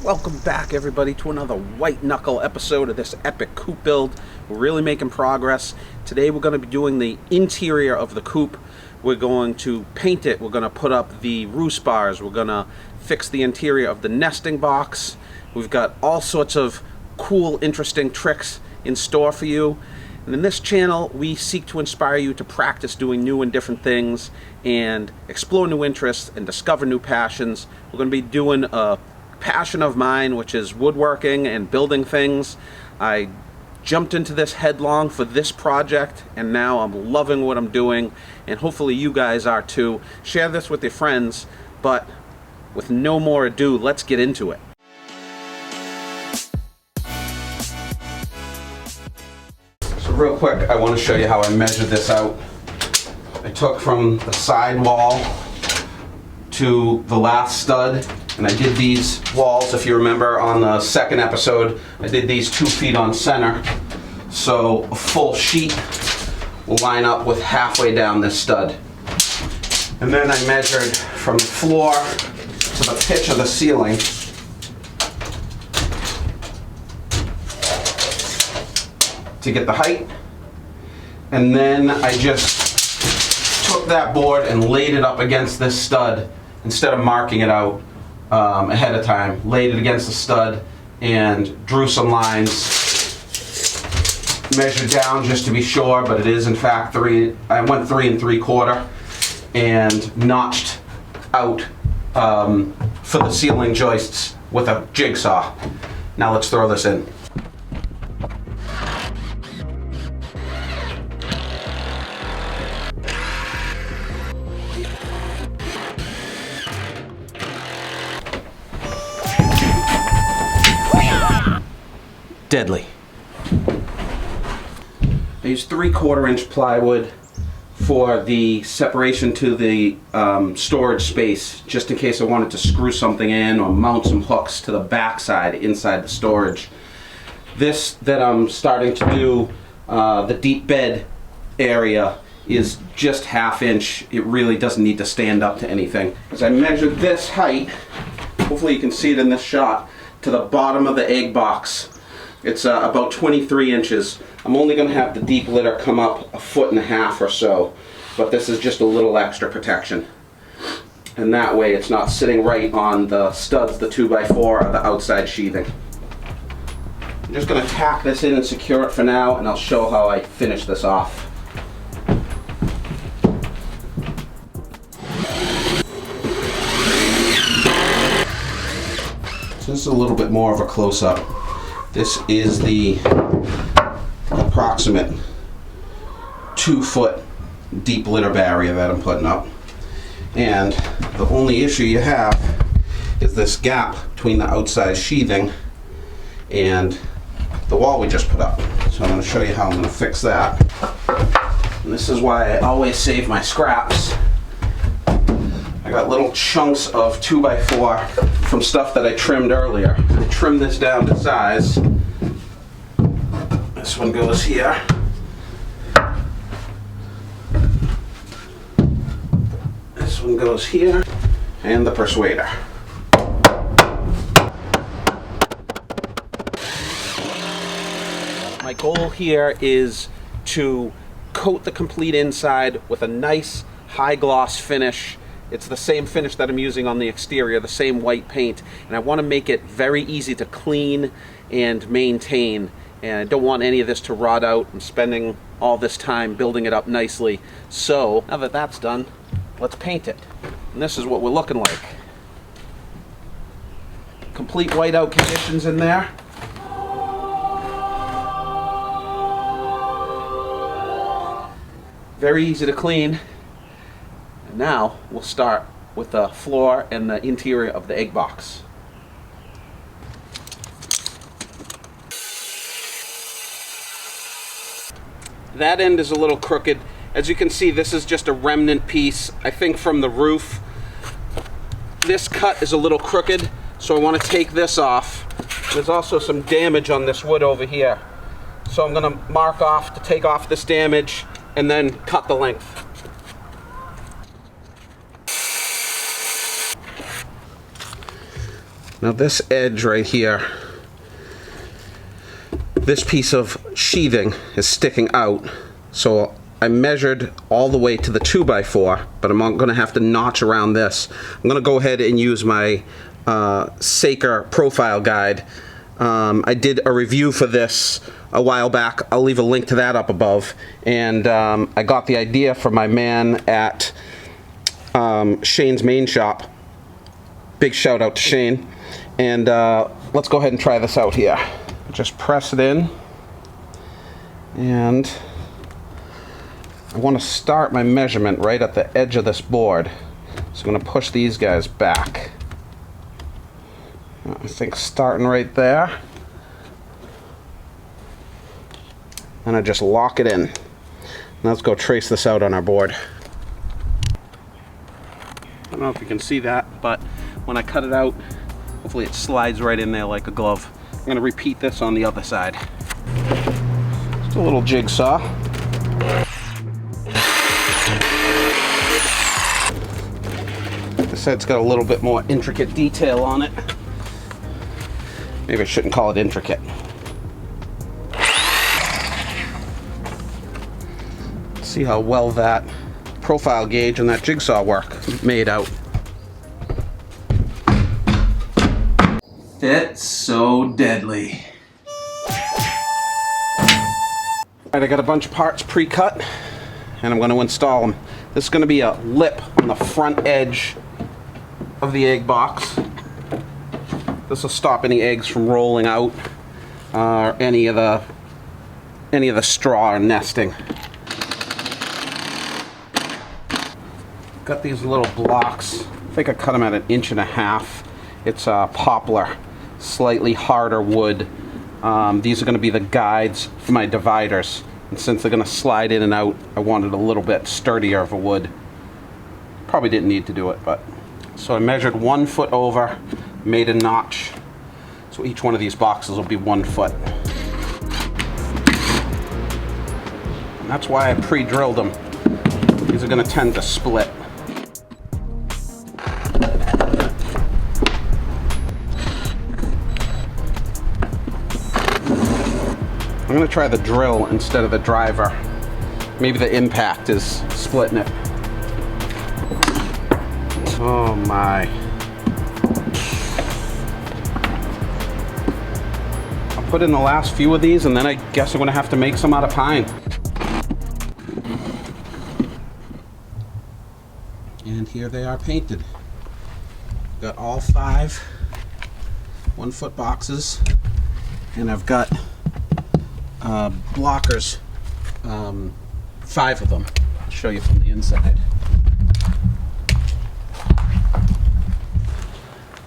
Welcome back, everybody, to another white knuckle episode of this epic Coop build. We're really making progress. Today we're going to be doing the interior of the Coop. We're going to paint it. We're going to put up the roost bars. We're going to fix the interior of the nesting box. We've got all sorts of cool, interesting tricks in store for you. And in this channel, we seek to inspire you to practice doing new and different things and explore new interests and discover new passions. We're going to be doing a passion of mine, which is woodworking and building things. I jumped into this headlong for this project, and now I'm loving what I'm doing, and hopefully you guys are too. Share this with your friends, but with no more ado, let's get into it. So real quick, I want to show you how I measured this out. I took from the side wall to the last stud, and I did these walls, if you remember on the second episode, I did these 2 feet on center. So a full sheet will line up with halfway down this stud. And then I measured from the floor to the pitch of the ceiling. To get the height. And then I just took that board and laid it up against this stud instead of marking it out ahead of time. Laid it against the stud and drew some lines. Measured down just to be sure, but it is in fact 3. I went 3 3/4 and notched out for the ceiling joists with a jigsaw. Now let's throw this in. Deadly. I used 3/4 inch plywood for the separation to the storage space, just in case I wanted to screw something in or mount some hooks to the back side inside the storage. This that I'm starting to do, the deep bed area, is just 1/2 inch. It really doesn't need to stand up to anything. As I measured this height, hopefully you can see it in this shot, to the bottom of the egg box. It's about 23 inches. I'm only going to have the deep litter come up 1.5 feet or so, but this is just a little extra protection. And that way it's not sitting right on the studs, the 2x4, or the outside sheathing. I'm just going to tack this in and secure it for now, and I'll show how I finish this off. So this is a little bit more of a close-up. This is the approximate 2-foot deep litter barrier that I'm putting up. And the only issue you have is this gap between the outside sheathing and the wall we just put up. So I'm going to show you how I'm going to fix that. And this is why I always save my scraps. I got little chunks of 2x4 from stuff that I trimmed earlier. I trimmed this down to size. This one goes here. This one goes here. And the persuader. My goal here is to coat the complete inside with a nice high gloss finish. It's the same finish that I'm using on the exterior, the same white paint, and I want to make it very easy to clean and maintain, and I don't want any of this to rot out. I'm spending all this time building it up nicely. So now that that's done, let's paint it. And this is what we're looking like. Complete whiteout conditions in there. Very easy to clean. And now we'll start with the floor and the interior of the egg box. That end is a little crooked. As you can see, this is just a remnant piece, I think from the roof. This cut is a little crooked, so I want to take this off. There's also some damage on this wood over here. So I'm going to mark off to take off this damage and then cut the length. Now this edge right here, this piece of sheathing is sticking out, so I measured all the way to the 2x4, but I'm going to have to notch around this. I'm going to go ahead and use my Saker profile guide. I did a review for this a while back. I'll leave a link to that up above. And I got the idea from my man at Shane's Main Shop. Big shout out to Shane. And let's go ahead and try this out here. Just press it in. And I want to start my measurement right at the edge of this board. So I'm going to push these guys back. I think starting right there. And I just lock it in. Now let's go trace this out on our board. I don't know if you can see that, but when I cut it out, hopefully it slides right in there like a glove. I'm going to repeat this on the other side. Just a little jigsaw. This side's got a little bit more intricate detail on it. Maybe I shouldn't call it intricate. See how well that profile gauge and that jigsaw work made out. It's so deadly. Alright, I got a bunch of parts pre-cut and I'm going to install them. This is going to be a lip on the front edge of the egg box. This will stop any eggs from rolling out or any of the straw or nesting. Got these little blocks. I think I cut them at 1.5 inches. It's poplar, slightly harder wood. These are going to be the guides for my dividers. And since they're going to slide in and out, I wanted a little bit sturdier of a wood. Probably didn't need to do it, but. So I measured 1 foot over, made a notch. So each one of these boxes will be 1 foot. And that's why I pre-drilled them. These are going to tend to split. I'm going to try the drill instead of the driver. Maybe the impact is splitting it. Oh my. I'll put in the last few of these and then I guess I'm going to have to make some out of pine. And here they are painted. Got all 5 1 foot boxes and I've got blockers, 5 of them. I'll show you from the inside.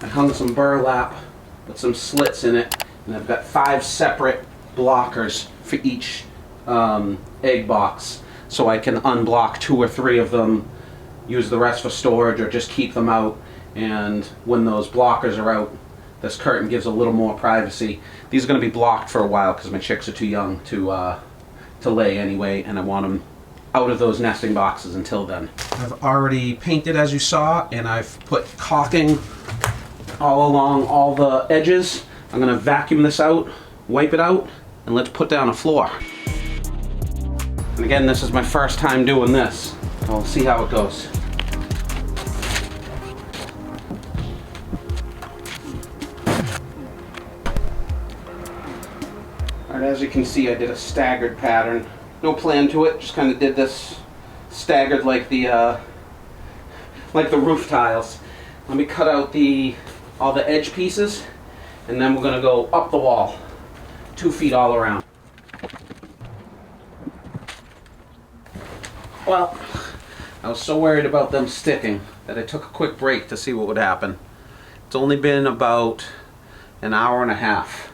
I hung some burlap with some slits in it, and I've got 5 separate blockers for each egg box, so I can unblock 2 or 3 of them, use the rest for storage, or just keep them out. And when those blockers are out, this curtain gives a little more privacy. These are going to be blocked for a while because my chicks are too young to lay anyway, and I want them out of those nesting boxes until then. I've already painted, as you saw, and I've put caulking all along all the edges. I'm going to vacuum this out, wipe it out, and let's put down a floor. And again, this is my first time doing this. We'll see how it goes. Alright, as you can see, I did a staggered pattern. No plan to it, just kind of did this staggered like the roof tiles. Let me cut out all the edge pieces, and then we're going to go up the wall, 2 feet all around. Well, I was so worried about them sticking that I took a quick break to see what would happen. It's only been about an hour and a half,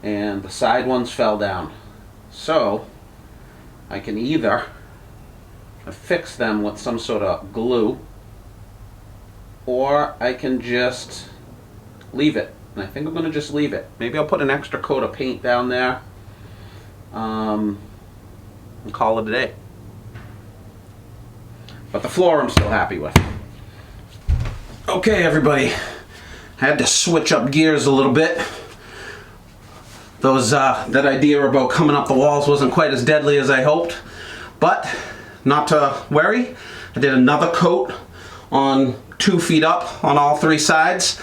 and the side ones fell down. So I can either affix them with some sort of glue, or I can just leave it. And I think I'm going to just leave it. Maybe I'll put an extra coat of paint down there and call it a day. But the floor I'm still happy with. Okay, everybody. I had to switch up gears a little bit. That idea about coming up the walls wasn't quite as deadly as I hoped, but not to worry. I did another coat on 2 feet up on all 3 sides,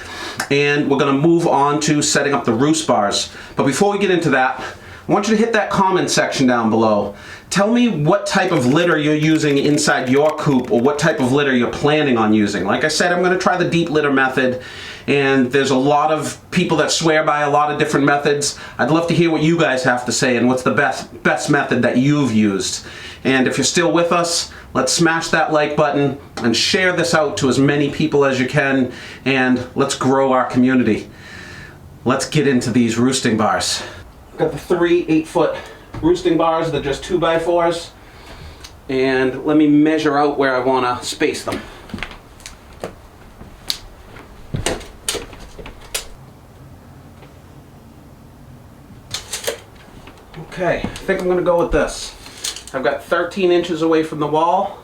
and we're gonna move on to setting up the roost bars. But before we get into that, I want you to hit that comment section down below. Tell me what type of litter you're using inside your coop, or what type of litter you're planning on using. Like I said, I'm gonna try the deep litter method, and there's a lot of people that swear by a lot of different methods. I'd love to hear what you guys have to say and what's the best method that you've used. And if you're still with us, let's smash that like button and share this out to as many people as you can, and let's grow our community. Let's get into these roosting bars. I've got the 3 8-foot roosting bars. They're just 2x4s, and let me measure out where I want to space them. Okay, I think I'm going to go with this. I've got 13 inches away from the wall.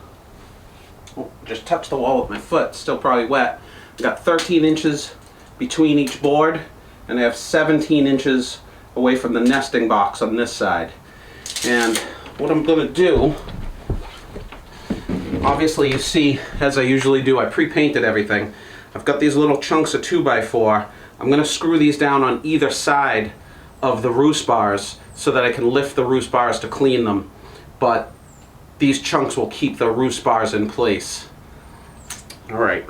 Oh, just touched the wall with my foot, still probably wet. I've got 13 inches between each board, and I have 17 inches away from the nesting box on this side. And what I'm going to do, obviously you see, as I usually do, I pre-painted everything. I've got these little chunks of 2x4. I'm going to screw these down on either side of the roost bars so that I can lift the roost bars to clean them. But these chunks will keep the roost bars in place. All right,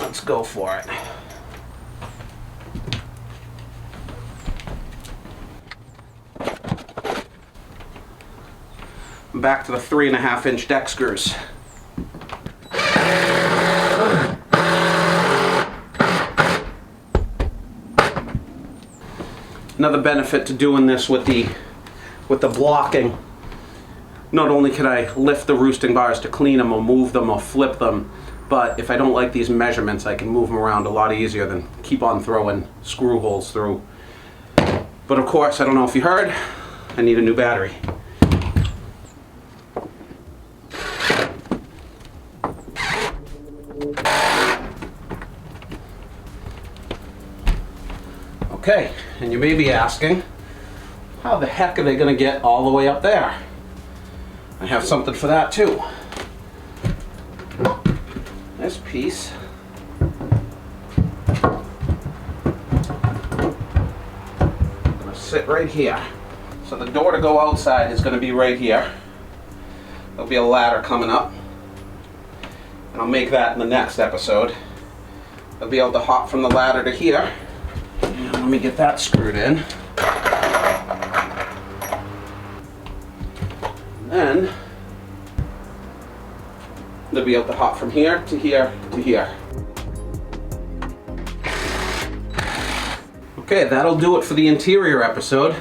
let's go for it. Back to the 3.5-inch deck screws. Another benefit to doing this with the blocking, not only can I lift the roosting bars to clean them or move them or flip them, but if I don't like these measurements, I can move them around a lot easier than keep on throwing screw holes through. But of course, I don't know if you heard, I need a new battery. Okay, and you may be asking, how the heck are they going to get all the way up there? I have something for that too. This piece is going to sit right here. So the door to go outside is going to be right here. There'll be a ladder coming up, and I'll make that in the next episode. I'll be able to hop from the ladder to here. And let me get that screwed in. And then they'll be able to hop from here to here to here. Okay, that'll do it for the interior episode.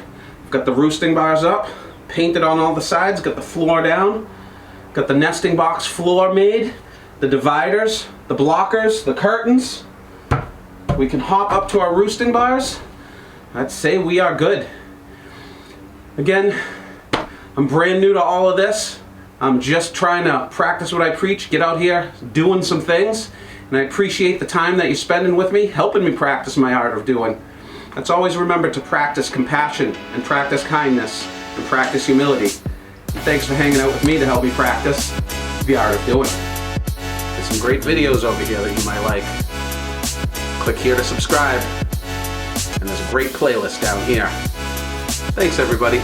I've got the roosting bars up, painted on all the sides, got the floor down, got the nesting box floor made, the dividers, the blockers, the curtains. We can hop up to our roosting bars. I'd say we are good. Again, I'm brand new to all of this. I'm just trying to practice what I preach, get out here doing some things, and I appreciate the time that you're spending with me, helping me practice my art of doing. Let's always remember to practice compassion, and practice kindness, and practice humility. And thanks for hanging out with me to help me practice the art of doing. There's some great videos over here that you might like. Click here to subscribe, and there's a great playlist down here. Thanks everybody.